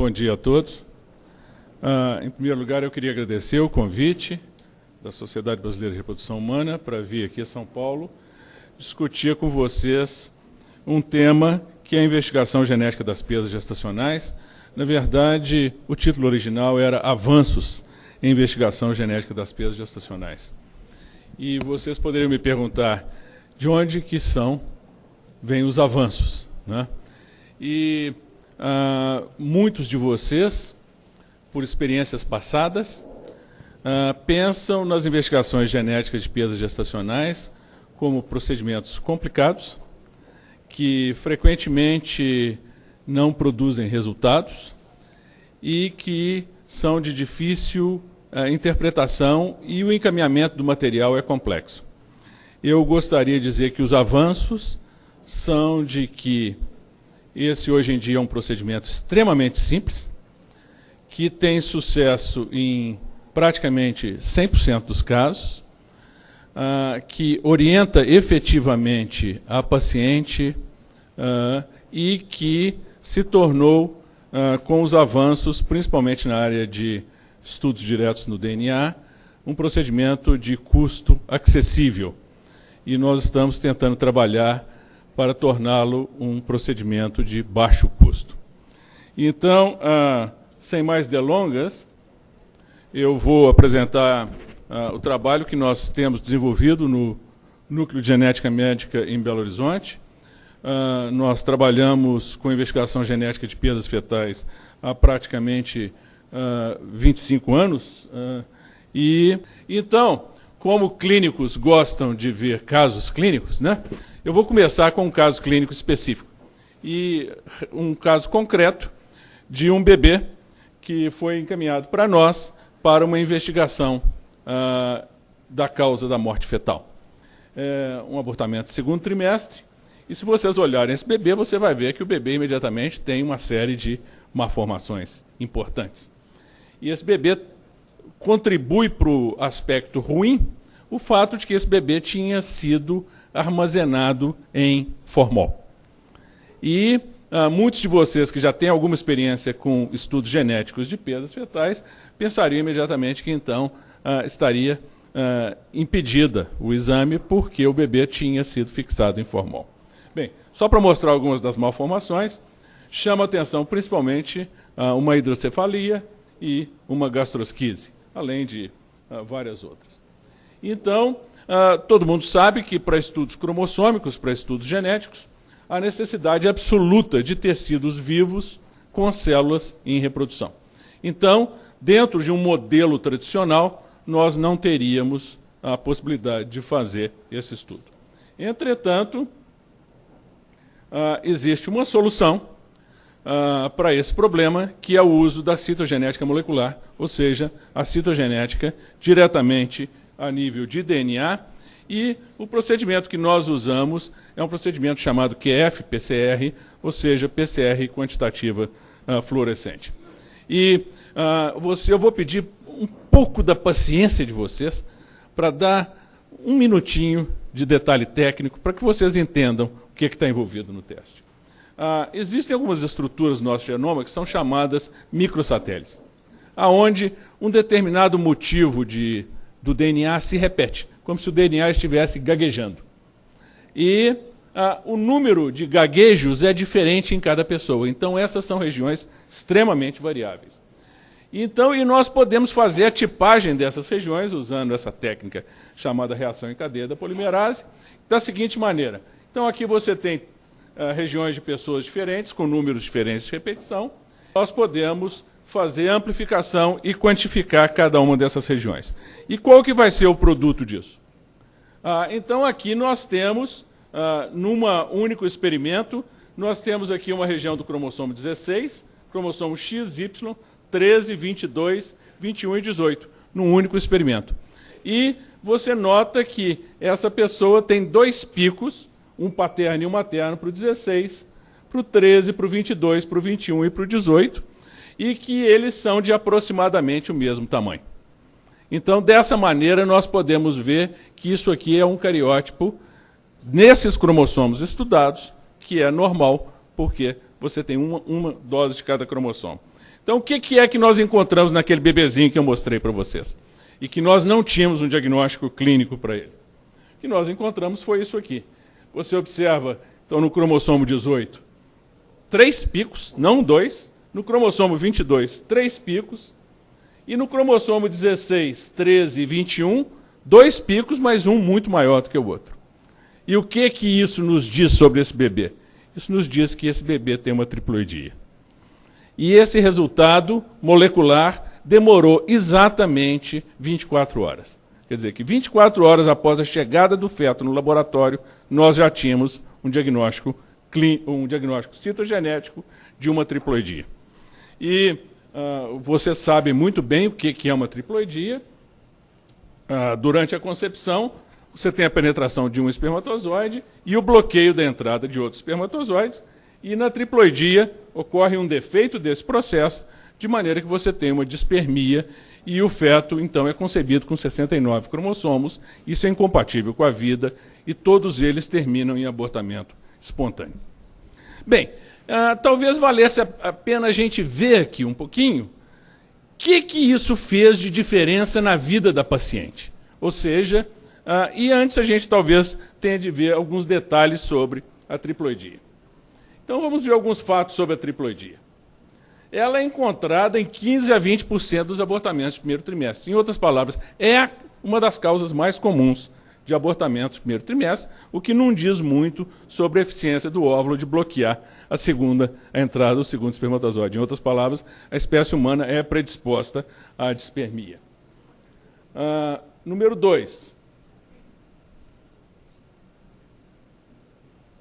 Bom dia a todos. Em primeiro lugar, eu queria agradecer o convite da Sociedade Brasileira de Reprodução Humana para vir aqui a São Paulo discutir com vocês um tema que é a investigação genética das perdas gestacionais. Na verdade, o título original era Avanços em Investigação Genética das Perdas Gestacionais. E vocês poderiam me perguntar de onde que vêm os avanços, né? E muitos de vocês, por experiências passadas, pensam nas investigações genéticas de perdas gestacionais como procedimentos complicados, que frequentemente não produzem resultados e que são de difícil interpretação e o encaminhamento do material é complexo. Eu gostaria de dizer que os avanços são de que esse hoje em dia é um procedimento extremamente simples, que tem sucesso em praticamente 100% dos casos, que orienta efetivamente a paciente e que se tornou, com os avanços, principalmente na área de estudos diretos no DNA, um procedimento de custo acessível. E nós estamos tentando trabalhar para torná-lo um procedimento de baixo custo. Então, sem mais delongas, eu vou apresentar o trabalho que nós temos desenvolvido no Núcleo de Genética Médica em Belo Horizonte. Nós trabalhamos com investigação genética de perdas fetais há praticamente 25 anos. Então, como clínicos gostam de ver casos clínicos, né? Eu vou começar com um caso clínico específico. E um caso concreto de um bebê que foi encaminhado para nós para uma investigação da causa da morte fetal. Um abortamento de segundo trimestre, e se vocês olharem esse bebê, você vai ver que o bebê imediatamente tem uma série de malformações importantes. E esse bebê contribui para o aspecto ruim o fato de que esse bebê tinha sido armazenado em formol. E muitos de vocês que já têm alguma experiência com estudos genéticos de perdas fetais pensariam imediatamente que, então, estaria impedida o exame porque o bebê tinha sido fixado em formol. Bem, só para mostrar algumas das malformações, chama a atenção principalmente uma hidrocefalia e uma gastrosquise, além de várias outras. Então, todo mundo sabe que para estudos cromossômicos, para estudos genéticos, a necessidade absoluta de tecidos vivos com células em reprodução. Então, dentro de um modelo tradicional, nós não teríamos a possibilidade de fazer esse estudo. Entretanto, existe uma solução para esse problema, que é o uso da citogenética molecular, ou seja, a citogenética diretamente a nível de DNA, e o procedimento que nós usamos é um procedimento chamado QF-PCR, ou seja, PCR quantitativa fluorescente. E eu vou pedir um pouco da paciência de vocês para dar um minutinho de detalhe técnico para que vocês entendam o que está envolvido no teste. Existem algumas estruturas no nosso genoma que são chamadas microsatélites, aonde um determinado motivo do DNA se repete, como se o DNA estivesse gaguejando. E o número de gaguejos é diferente em cada pessoa. Então, essas são regiões extremamente variáveis. Então, e nós podemos fazer a tipagem dessas regiões usando essa técnica chamada reação em cadeia da polimerase, da seguinte maneira. Então, aqui você tem regiões de pessoas diferentes, com números diferentes de repetição. Nós podemos fazer amplificação e quantificar cada uma dessas regiões. E qual que vai ser o produto disso? Então, aqui nós temos, num único experimento, nós temos aqui uma região do cromossomo 16, cromossomo XY, 13, 22, 21 e 18, num único experimento. E você nota que essa pessoa tem dois picos, um paterno e um materno para o 16, para o 13, para o 22, para o 21 e para o 18, e que eles são de aproximadamente o mesmo tamanho. Então, dessa maneira, nós podemos ver que isso aqui é um cariótipo, nesses cromossomos estudados, que é normal, porque você tem uma dose de cada cromossomo. Então, o que é que nós encontramos naquele bebezinho que eu mostrei para vocês? E que nós não tínhamos um diagnóstico clínico para ele. O que nós encontramos foi isso aqui. Você observa, então, no cromossomo 18, 3 picos, não 2. No cromossomo 22, 3 picos. E no cromossomo 16, 13 e 21, 2 picos, mas um muito maior do que o outro. E o que isso nos diz sobre esse bebê? Isso nos diz que esse bebê tem uma triploidia. E esse resultado molecular demorou exatamente 24 horas. Quer dizer que 24 horas após a chegada do feto no laboratório, nós já tínhamos um diagnóstico citogenético de uma triploidia. E você sabe muito bem o que é uma triploidia. Durante a concepção, você tem a penetração de um espermatozoide e o bloqueio da entrada de outros espermatozoides. E na triploidia ocorre um defeito desse processo, de maneira que você tem uma dispermia e o feto, então, é concebido com 69 cromossomos. Isso é incompatível com a vida e todos eles terminam em abortamento espontâneo. Bem, talvez valesse a pena a gente ver aqui um pouquinho o que isso fez de diferença na vida da paciente. Ou seja, e antes a gente talvez tenha de ver alguns detalhes sobre a triploidia. Então vamos ver alguns fatos sobre a triploidia. Ela é encontrada em 15 a 20% dos abortamentos do primeiro trimestre. Em outras palavras, é uma das causas mais comuns de abortamento do primeiro trimestre, o que não diz muito sobre a eficiência do óvulo de bloquear a entrada do segundo espermatozoide. Em outras palavras, a espécie humana é predisposta à dispermia. Número 2.